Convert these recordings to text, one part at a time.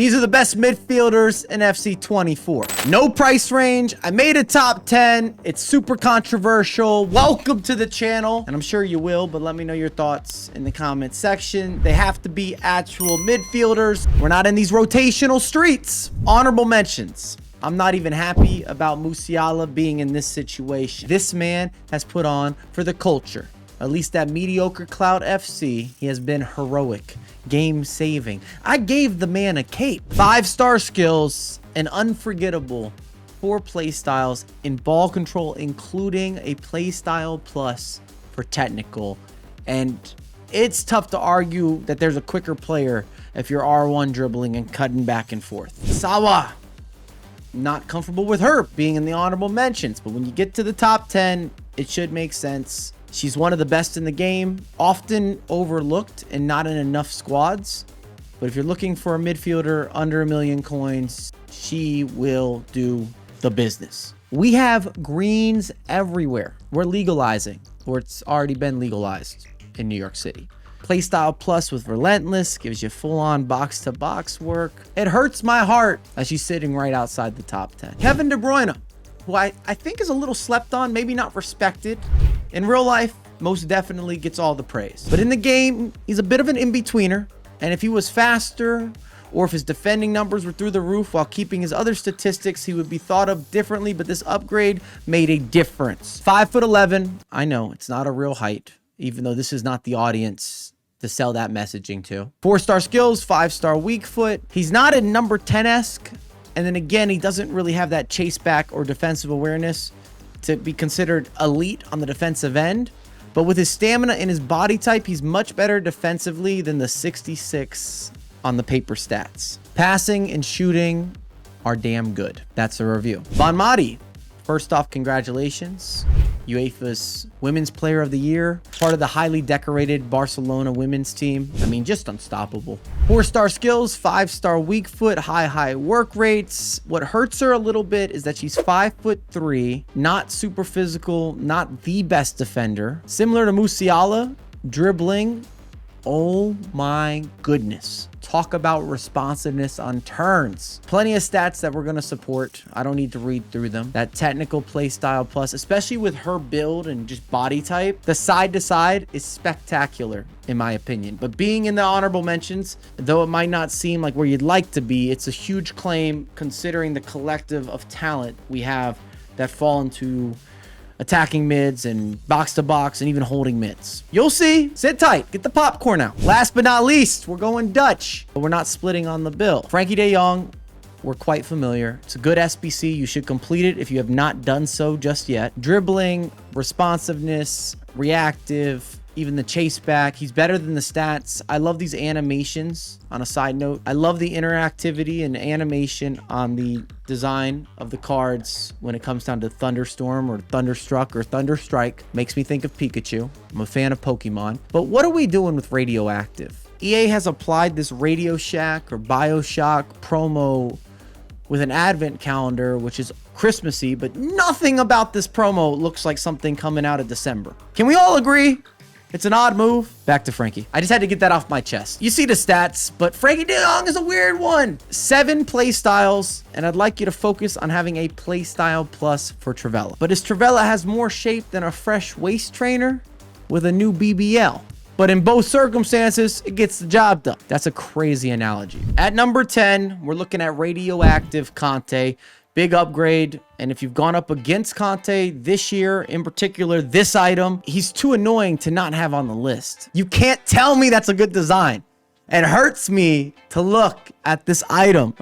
These are the best midfielders in FC 24. No price range. I made a top 10. It's super controversial. Welcome to the channel. And I'm sure you will, but let me know your thoughts in the comment section. They have to be actual midfielders. We're not in these rotational streets. Honorable mentions. I'm not even happy about Musiala being in this situation. This man has put on for the culture. At least at mediocre Cloud FC, he has been heroic, game-saving. I gave the man a cape. 5-star skills and unforgettable 4 playstyles in ball control, including a playstyle plus for technical. And it's tough to argue that there's a quicker player if you're R1 dribbling and cutting back and forth. Sawa. Not comfortable with her being in the honorable mentions, but when you get to the top 10, it should make sense. She's one of the best in the game, often overlooked and not in enough squads. But if you're looking for a midfielder under 1 million coins, she will do the business. We have greens everywhere. We're legalizing, or it's already been legalized in New York City. Playstyle plus with Relentless gives you full-on box-to-box work. It hurts my heart as she's sitting right outside the top 10. Kevin De Bruyne, who I think is a little slept on, maybe not respected. In real life, most definitely gets all the praise. But in the game, he's a bit of an in-betweener. And if he was faster, or if his defending numbers were through the roof while keeping his other statistics, he would be thought of differently. But this upgrade made a difference. 5'11". I know, it's not a real height, even though this is not the audience to sell that messaging to. 4-star skills, 5-star weak foot. He's not a number 10-esque. And then again, he doesn't really have that chase back or defensive awareness to be considered elite on the defensive end. But with his stamina and his body type, he's much better defensively than the 66 on the paper stats. Passing and shooting are damn good. That's a review. Bon Mati, first off, congratulations. UEFA's Women's Player of the Year, part of the highly decorated Barcelona women's team. I mean, just unstoppable. 4-star skills, 5-star weak foot, high work rates. What hurts her a little bit is that she's 5'3", not super physical, not the best defender. Similar to Musiala, dribbling. Oh my goodness. Talk about responsiveness on turns. Plenty of stats that we're going to support. I don't need to read through them. That technical play style plus, especially with her build and just body type, the side to side is spectacular in my opinion. But being in the honorable mentions, though it might not seem like where you'd like to be, it's a huge claim considering the collective of talent we have that fall into attacking mids and box to box and even holding mids. You'll see. Sit tight. Get the popcorn out. Last but not least, we're going Dutch, but we're not splitting on the bill. Frankie de Jong, we're quite familiar. It's a good SBC. You should complete it if you have not done so just yet. Dribbling, responsiveness, reactive, even the chase back. He's better than the stats. I love these animations. On a side note, I love the interactivity and animation on the design of the cards when it comes down to Thunderstorm or Thunderstruck or Thunderstrike. Makes me think of Pikachu. I'm a fan of Pokemon. But what are we doing with Radioactive? EA has applied this Radio Shack or Bioshock promo with an advent calendar, which is Christmassy, but nothing about this promo looks like something coming out of December. Can we all agree? It's an odd move. Back to Frankie. I just had to get that off my chest. You see the stats, but Frankie de Jong is a weird one. 7 play styles, and I'd like you to focus on having a play style plus for Trivela. But his Trivela has more shape than a fresh waist trainer with a new BBL. But in both circumstances, it gets the job done. That's a crazy analogy. At number 10, we're looking at Radioactive Kante. Big upgrade. And if you've gone up against Kante this year, in particular, this item, he's too annoying to not have on the list. You can't tell me that's a good design. It hurts me to look at this item.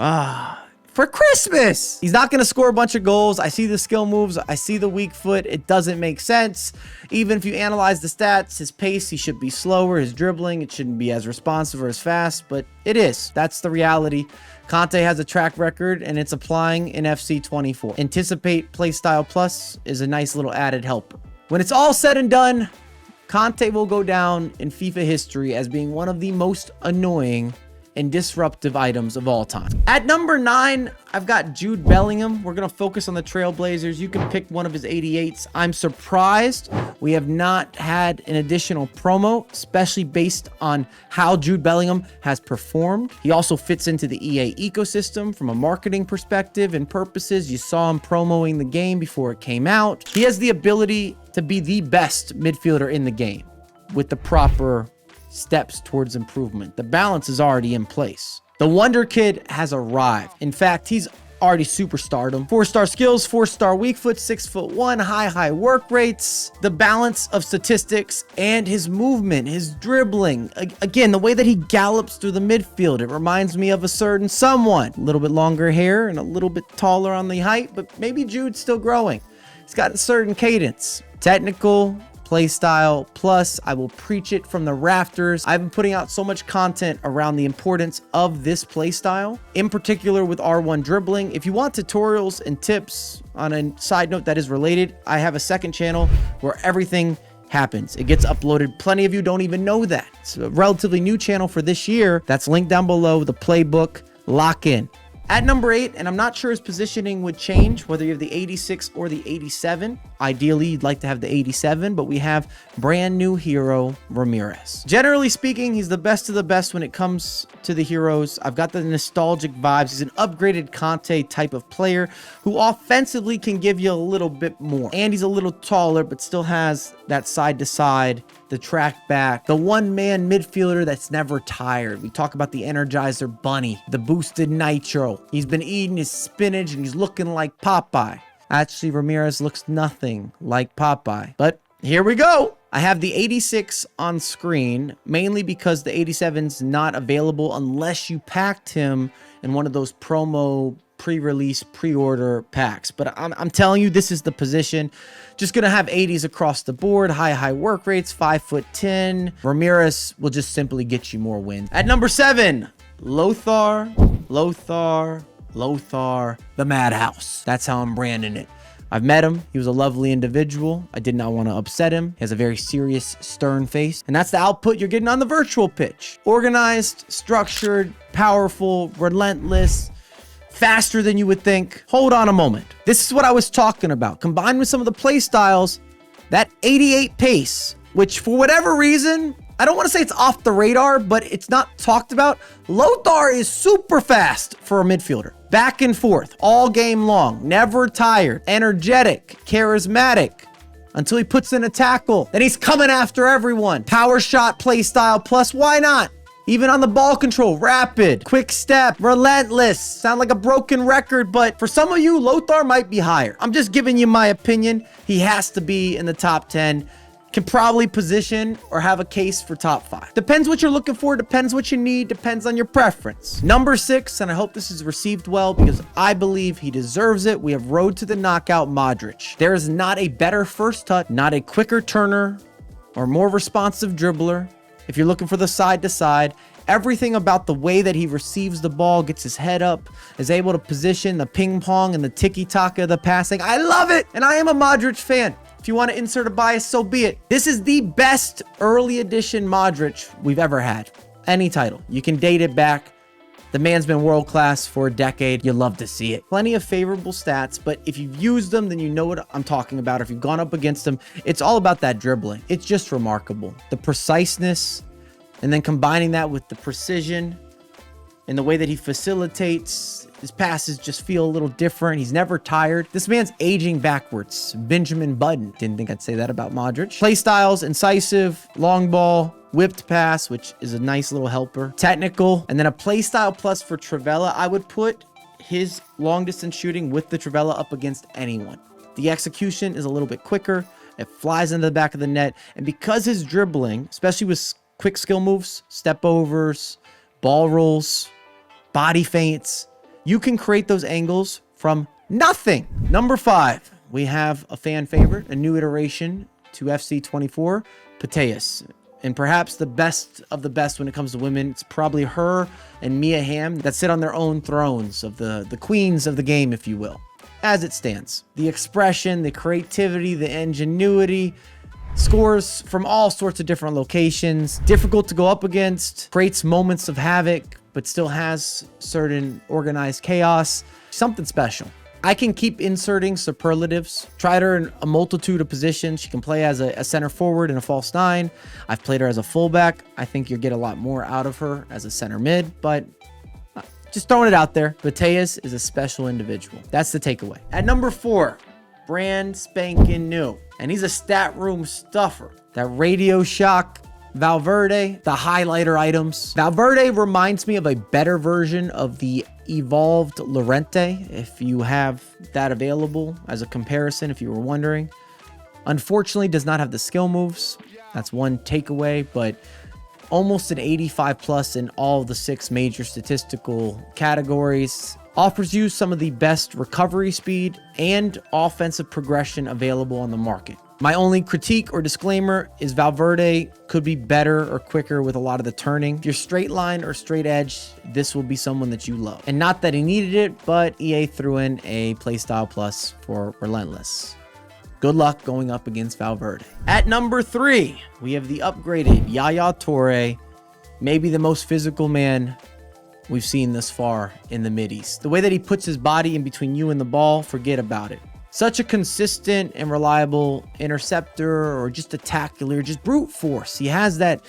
For Christmas. He's not going to score a bunch of goals. I see the skill moves. I see the weak foot. It doesn't make sense. Even if you analyze the stats, his pace, he should be slower. His dribbling, it shouldn't be as responsive or as fast, but it is. That's the reality. Kante has a track record, and it's applying in FC 24. Anticipate Playstyle Plus is a nice little added helper. When it's all said and done, Kante will go down in FIFA history as being one of the most annoying and disruptive items of all time. At number 9, I've got Jude Bellingham. We're going to focus on the Trailblazers. You can pick one of his 88s. I'm surprised We have not had an additional promo, especially based on how Jude Bellingham has performed. He also fits into the EA ecosystem from a marketing perspective and purposes. You saw him promoting the game before it came out. He has the ability to be the best midfielder in the game with the proper steps towards improvement. The balance is already in place. The Wonder Kid has arrived. In fact, he's already superstardom. 4-star skills, 4-star weak foot, 6'1", high work rates, the balance of statistics, and his movement, his dribbling. Again, the way that he gallops through the midfield, it reminds me of a certain someone. A little bit longer hair and a little bit taller on the height, but maybe Jude's still growing. He's got a certain cadence. Technical, playstyle plus, I will preach it from the rafters. I've been putting out so much content around the importance of this playstyle, in particular with R1 dribbling. If you want tutorials and tips on a side note that is related, I have a second channel where everything happens. It gets uploaded. Plenty of you don't even know that. It's a relatively new channel for this year. That's linked down below, the playbook. Lock in. At number 8, and I'm not sure his positioning would change, whether you have the 86 or the 87. Ideally, you'd like to have the 87, but we have brand new hero, Ramirez. Generally speaking, he's the best of the best when it comes to the heroes. I've got the nostalgic vibes. He's an upgraded Kante type of player who offensively can give you a little bit more. And he's a little taller, but still has that side-to-side, the track back, the one-man midfielder that's never tired. We talk about the Energizer Bunny, the boosted nitro. He's been eating his spinach and he's looking like Popeye. Actually, Ramirez looks nothing like Popeye, but here we go. I have the 86 on screen, mainly because the 87's not available unless you packed him in one of those promo pre-release pre-order packs. But I'm telling you, this is the position. Just gonna have 80s across the board, high work rates, 5'10". Ramirez will just simply get you more wins. At number 7, Lothar, the Madhouse. That's how I'm branding it. I've met him. He was a lovely individual. I did not want to upset him. He has a very serious, stern face. And that's the output you're getting on the virtual pitch. Organized, structured, powerful, relentless, faster than you would think. Hold on a moment. This is what I was talking about. Combined with some of the play styles, that 88 pace, which for whatever reason, I don't want to say it's off the radar, but it's not talked about. Lothar is super fast for a midfielder. Back and forth, all game long, never tired, energetic, charismatic, until he puts in a tackle. Then he's coming after everyone. Power shot play style plus, why not? Even on the ball control, rapid, quick step, relentless. Sound like a broken record, but for some of you, Lothar might be higher. I'm just giving you my opinion. He has to be in the top 10. Can probably position or have a case for top 5. Depends what you're looking for, depends what you need, depends on your preference. Number 6, and I hope this is received well because I believe he deserves it. We have road to the knockout Modric. There is not a better first touch, not a quicker turner or more responsive dribbler. If you're looking for the side to side, everything about the way that he receives the ball, gets his head up, is able to position the ping pong and the tiki-taka of the passing. I love it. And I am a Modric fan. If you want to insert a bias, so be it. This is the best early edition Modric we've ever had. Any title. You can date it back. The man's been world class for a decade. You love to see it. Plenty of favorable stats, but if you've used them, then you know what I'm talking about. If you've gone up against them, it's all about that dribbling. It's just remarkable. The preciseness, and then combining that with the precision and the way that he facilitates. His passes just feel a little different. He's never tired. This man's aging backwards. Benjamin Button. Didn't think I'd say that about Modric. Play styles, incisive, long ball, whipped pass, which is a nice little helper. Technical, and then a play style plus for Trivela. I would put his long distance shooting with the Trivela up against anyone. The execution is a little bit quicker. It flies into the back of the net. And because his dribbling, especially with quick skill moves, step overs, ball rolls, body feints, you can create those angles from nothing. Number 5, we have a fan favorite, a new iteration to FC24, Pateas. And perhaps the best of the best when it comes to women. It's probably her and Mia Hamm that sit on their own thrones of the queens of the game, if you will, as it stands. The expression, the creativity, the ingenuity, scores from all sorts of different locations, difficult to go up against, creates moments of havoc, but still has certain organized chaos. Something special. I can keep inserting superlatives. Tried her in a multitude of positions. She can play as a center forward and a false nine. I've played her as a fullback. I think you'll get a lot more out of her as a center mid, but just throwing it out there. Mateus is a special individual. That's the takeaway. At number 4, brand spanking new. And he's a stat room stuffer. That Radio Shock Valverde, the highlighter items. Valverde reminds me of a better version of the evolved Llorente, if you have that available as a comparison, if you were wondering. Unfortunately, does not have the skill moves. That's one takeaway, but almost an 85 plus in all the 6 major statistical categories. Offers you some of the best recovery speed and offensive progression available on the market. My only critique or disclaimer is Valverde could be better or quicker with a lot of the turning. If you're straight line or straight edge, this will be someone that you love. And not that he needed it, but EA threw in a playstyle plus for Relentless. Good luck going up against Valverde. At number 3, we have the upgraded Yaya Toure, maybe the most physical man we've seen this far in the Mid-East. The way that he puts his body in between you and the ball, forget about it. Such a consistent and reliable interceptor, or just a tackler, just brute force. He has that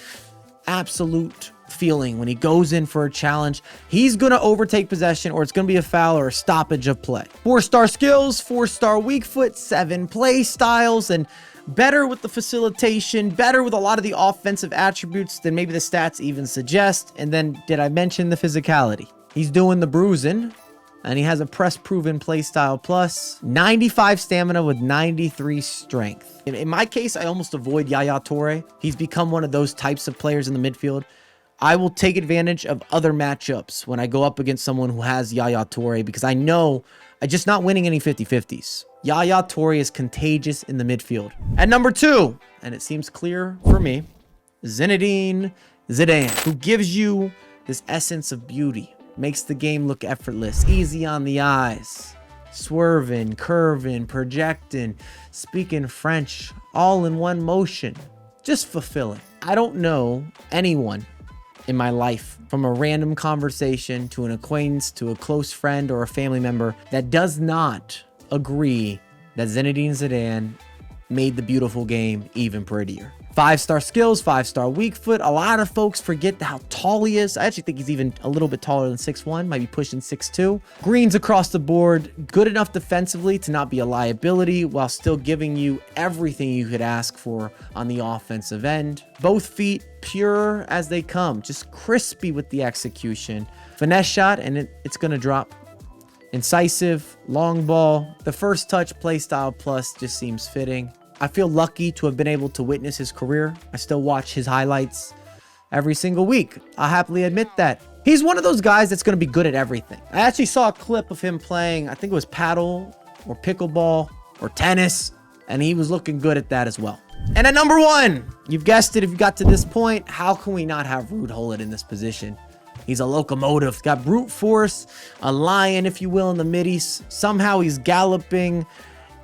absolute feeling when he goes in for a challenge. He's going to overtake possession, or it's going to be a foul or a stoppage of play. 4-star skills, 4-star weak foot, 7 play styles, and better with the facilitation, better with a lot of the offensive attributes than maybe the stats even suggest. And then, did I mention the physicality? He's doing the bruising. And he has a press-proven playstyle plus. 95 stamina with 93 strength. In my case, I almost avoid Yaya Toure. He's become one of those types of players in the midfield. I will take advantage of other matchups when I go up against someone who has Yaya Toure, because I know I'm just not winning any 50-50s. Yaya Toure is contagious in the midfield. At number 2, and it seems clear for me, Zidan, who gives you this essence of beauty. Makes the game look effortless, easy on the eyes, swerving, curving, projecting, speaking French, all in one motion, just fulfilling. I don't know anyone in my life, from a random conversation to an acquaintance to a close friend or a family member, that does not agree that Zidan made the beautiful game even prettier. 5-star skills, 5-star weak foot. A lot of folks forget how tall he is. I actually think he's even a little bit taller than 6'1", might be pushing 6'2". Greens across the board, good enough defensively to not be a liability while still giving you everything you could ask for on the offensive end. Both feet pure as they come, just crispy with the execution. Finesse shot, and it's going to drop. Incisive, long ball. The first touch playstyle plus just seems fitting. I feel lucky to have been able to witness his career. I still watch his highlights every single week. I'll happily admit that. He's one of those guys that's going to be good at everything. I actually saw a clip of him playing, I think it was paddle or pickleball or tennis, and he was looking good at that as well. And at number 1, you've guessed it if you got to this point, how can we not have Ruud Gullit in this position? He's a locomotive, got brute force, a lion, if you will, in the Mideast. Somehow he's galloping,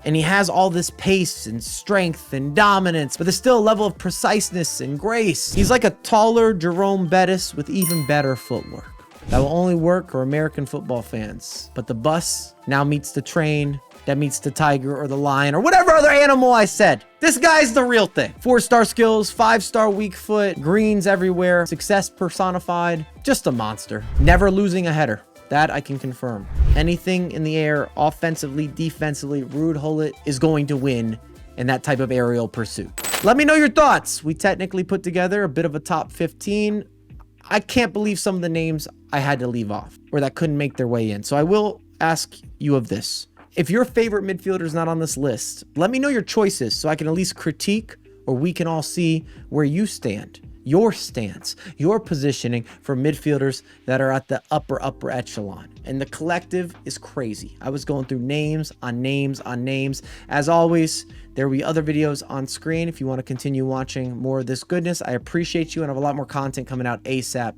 and he has all this pace and strength and dominance, but there's still a level of preciseness and grace. He's like a taller Jerome Bettis with even better footwork. That will only work for American football fans. But the bus now meets the train, that meets the tiger or the lion or whatever other animal I said. This guy's the real thing. 4-star skills, 5-star weak foot, greens everywhere, success personified, just a monster. Never losing a header. That I can confirm. Anything in the air, offensively, defensively, Ruud Gullit is going to win in that type of aerial pursuit. Let me know your thoughts. We technically put together a bit of a top 15. I can't believe some of the names I had to leave off or that couldn't make their way in. So I will ask you of this. If your favorite midfielder is not on this list, let me know your choices so I can at least critique, or we can all see where you stand. Your stance, your positioning for midfielders that are at the upper echelon. And the collective is crazy. I was going through names on names on names. As always, there will be other videos on screen if you want to continue watching more of this goodness. I appreciate you, and I have a lot more content coming out ASAP.